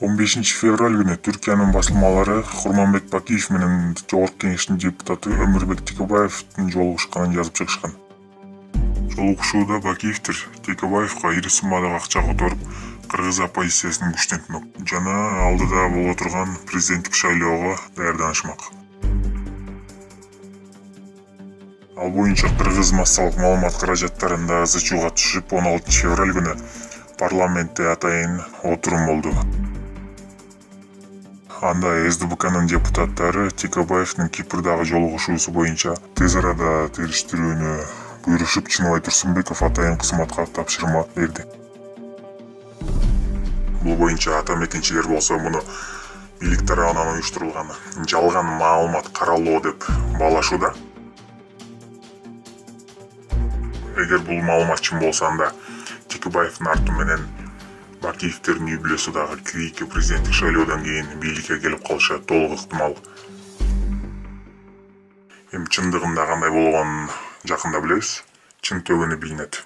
15 февраль күнү Түркиянын басылмалары Курманбек Бакиев менен Жогорку Кеңештин депутаты Өмүрбек Текебаевдин жолугушканын жазып чыгышкан. Жолугушууда Бакиевдер Текебаевга ири суммадагы акча которуп, кыргыз оппозициясынын күчтөнтмөк жана алдыда боло турган президенттик шайлоого даярданышмак. Ал боюнча кыргыз массалык маалымат каражаттарында ЗЧУга түшүп, 16 февраль күнү парламентте атайын отурум болду. Анда СДБКнын депутаттары Текебаевдин Кипрдагы жолугушуусу боюнча тез арада териштирүүнү буйрушуп, Чыныбай Турсунбеков атайын кызматка тапшырма берди. Бул боюнча атамекенчилер болсо муну бийлик тарабынан уюштурулган жалган маалымат каралоо деп баалашууда. Эгер бул маалымат чын болсо, анда Текебаевдин арту менен Бакиевдердин үй бүлөсү дагы кийинки президенттик шайлоодон кийин бийликке келип калышы толук ыктымал. Эми чындыгында кандай болгонун жакында билебиз. Чын төгүнү билинет.